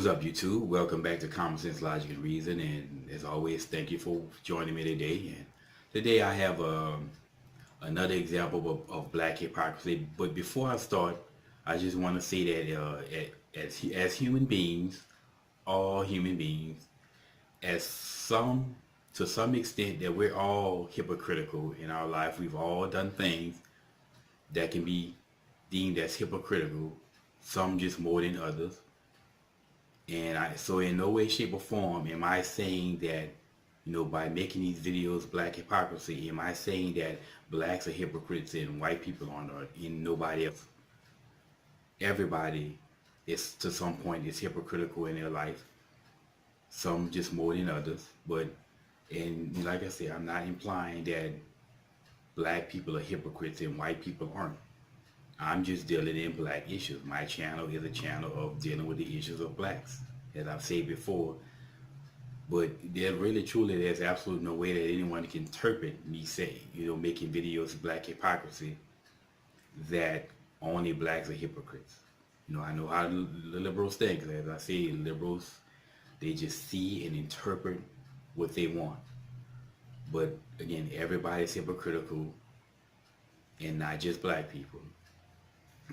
up, YouTube? Welcome back to Common Sense, Logic, and Reason. And as always, thank you for joining me today. And today I have another example of black hypocrisy. But before I start, I just want to say that as human beings, all human beings, to some extent, that we're all hypocritical in our life. We've all done things that can be deemed as hypocritical. Some just more than others. So in no way, shape, or form am I saying that, by making these videos, black hypocrisy, am I saying that blacks are hypocrites and white people aren't, or in nobody else. Everybody is, to some point, is hypocritical in their life. Some just more than others. And like I said, I'm not implying that black people are hypocrites and white people aren't. I'm just dealing in black issues. My channel is a channel of dealing with the issues of blacks, as I've said before. But there's absolutely no way that anyone can interpret me saying, making videos of black hypocrisy, that only blacks are hypocrites. I know how the liberals think. As I say, liberals, they just see and interpret what they want. But again, everybody's hypocritical, and not just black people.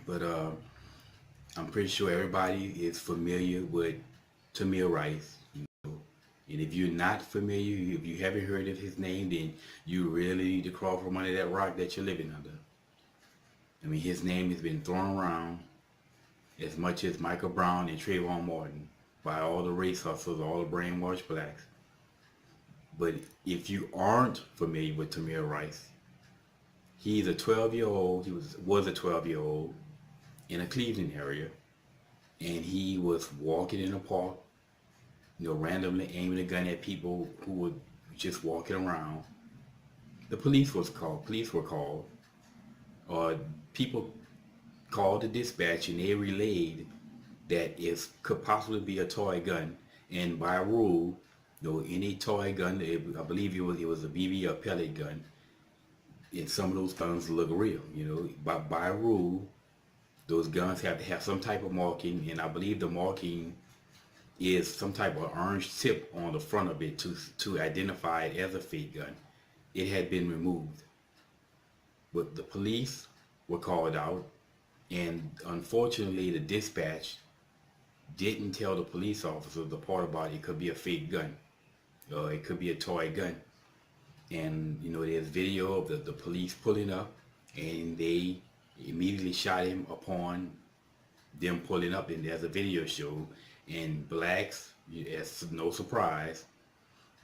But I'm pretty sure everybody is familiar with Tamir Rice. And if you're not familiar, if you haven't heard of his name, then you really need to crawl from under that rock that you're living under. I mean, his name has been thrown around as much as Michael Brown and Trayvon Martin by all the race hustlers, all the brainwashed blacks. But if you aren't familiar with Tamir Rice, he's a 12-year-old, he was a 12-year-old in a Cleveland area, and he was walking in a park, randomly aiming a gun at people who were just walking around. The police were called, or people called the dispatch, and they relayed that it could possibly be a toy gun. And by rule, any toy gun, I believe it was a BB or pellet gun, and some of those guns look real, by rule, those guns have to have some type of marking, and I believe the marking is some type of orange tip on the front of it to identify it as a fake gun. It had been removed. But the police were called out, and unfortunately the dispatch didn't tell the police officers the part about it could be a fake gun, or it could be a toy gun. And there's video of the police pulling up, and they immediately shot him upon them pulling up, and there's a video show. And blacks, it's no surprise,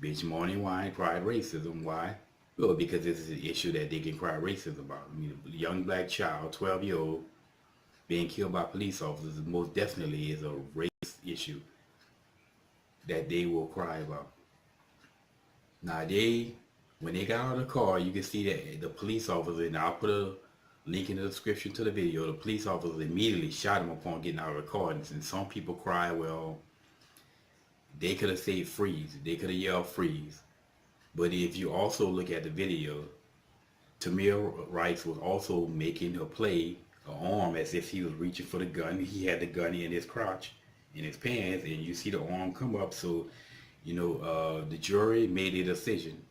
bitch, morning wine, cried racism. Why? Well, because this is an issue that they can cry racism about. A young black child, 12-year-old, being killed by police officers most definitely is a race issue that they will cry about. Now when they got out of the car, you can see that the police officer, and I'll put a link in the description to the video, the police officer immediately shot him upon getting out of the car. And some people cry, well, they could have said freeze. They could have yelled freeze. But if you also look at the video, Tamir Rice was also making a play, an arm, as if he was reaching for the gun. He had the gun in his crotch, in his pants, and you see the arm come up. So, the jury made a decision.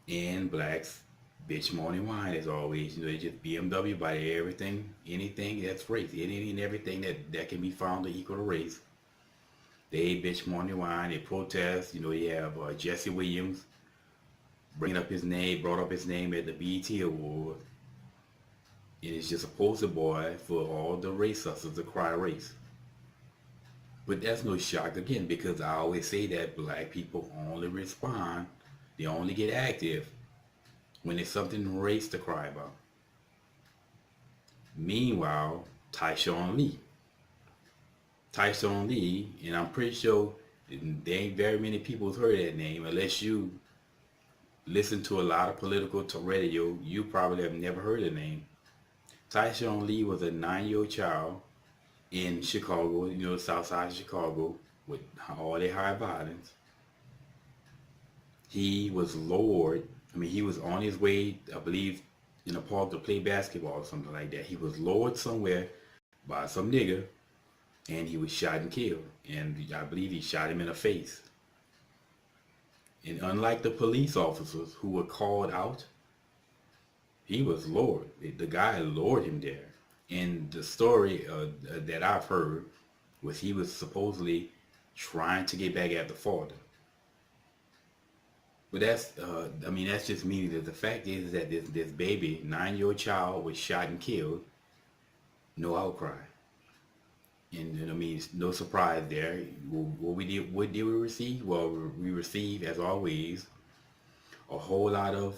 And blacks, bitch, morning wine, as always. They just BMW by everything, anything that's race, anything and everything that can be found to equal to race. They bitch, morning wine, they protest. You have Jesse Williams brought up his name at the BET Award. And it's just a poster boy for all the race hustlers to cry race. But that's no shock, again, because I always say that black people only respond, they only get active when there's something race to cry about. Meanwhile, Tyshawn Lee, and I'm pretty sure there ain't very many people who've heard that name. Unless you listen to a lot of political radio, you probably have never heard the name. Tyshawn Lee was a 9-year-old child in Chicago, the south side of Chicago, with all the high violence. He was lured. He was on his way, I believe, in a park to play basketball or something like that. He was lured somewhere by some nigger, and he was shot and killed. And I believe he shot him in the face. And unlike the police officers who were called out, he was lowered. The guy lowered him there. And the story that I've heard was he was supposedly trying to get back at the father. But that's, I mean, that's just meaning that the fact is that this baby, 9-year-old child, was shot and killed. No outcry. And I mean, no surprise there. What did we receive? Well, we received, as always, a whole lot of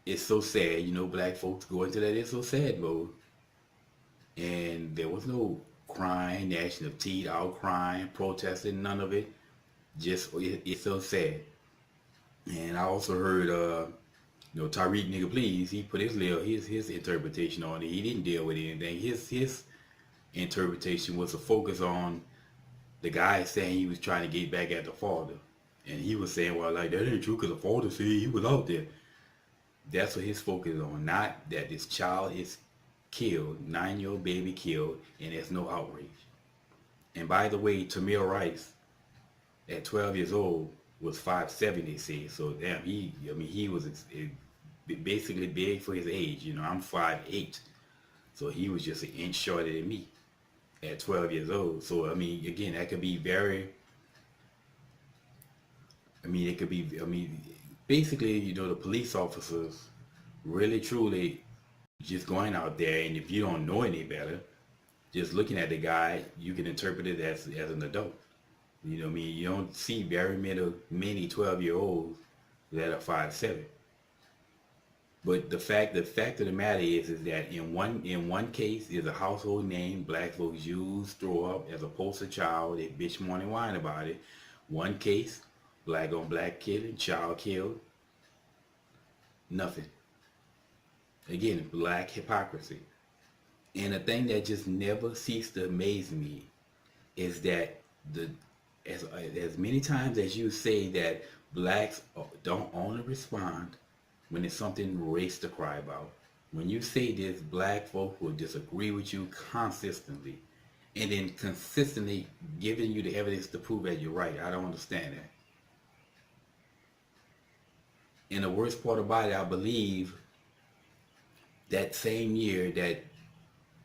"it's so sad." You know, black folks go into that "it's so sad" mode, and there was no crying, gnashing of teeth, out crying, protesting, none of it. Just it's so sad. And I also heard, Tariq nigga please, he put his interpretation on it. He didn't deal with anything. His interpretation was to focus on the guy saying he was trying to get back at the father, and he was saying, well, like, that ain't true because the father said he was out there. That's what his focus is on, not that this child is killed, 9-year-old baby killed, and there's no outrage. And by the way, Tamir Rice, at 12 years old, was 5'7", they say. So damn, he was basically big for his age. You know, I'm 5'8", so he was just an inch shorter than me at 12 years old. So I mean, again, that could be very. I mean, it could be. I mean, basically, you know, the police officers really, truly, just going out there, and if you don't know any better, just looking at the guy, you can interpret it as an adult. You know what I mean? You don't see very many 12-year-olds that are 5'7". But the fact of the matter is that in one case is a household name black folks use, throw up as a poster child. They bitch moan and whine about it. One case, black on black kid, child killed. Nothing. Again, black hypocrisy. And the thing that just never ceased to amaze me is that as many times as you say that blacks don't only respond when it's something race to cry about. When you say this, black folk will disagree with you consistently, and then consistently giving you the evidence to prove that you're right. I don't understand that. And the worst part about it, I believe, that same year that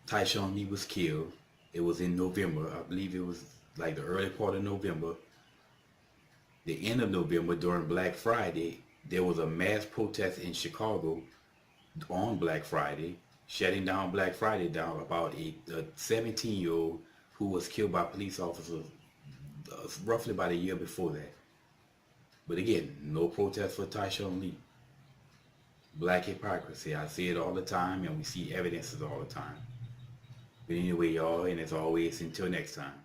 Tyshawn Lee was killed, it was in November. I believe it was like the early part of November, the end of November during Black Friday. There was a mass protest in Chicago on Black Friday, shutting down Black Friday down about a 17-year-old who was killed by police officers roughly about a year before that. But again, no protest for Tyshawn Lee. Black hypocrisy. I see it all the time, and we see evidences all the time. But anyway, y'all, and as always, until next time.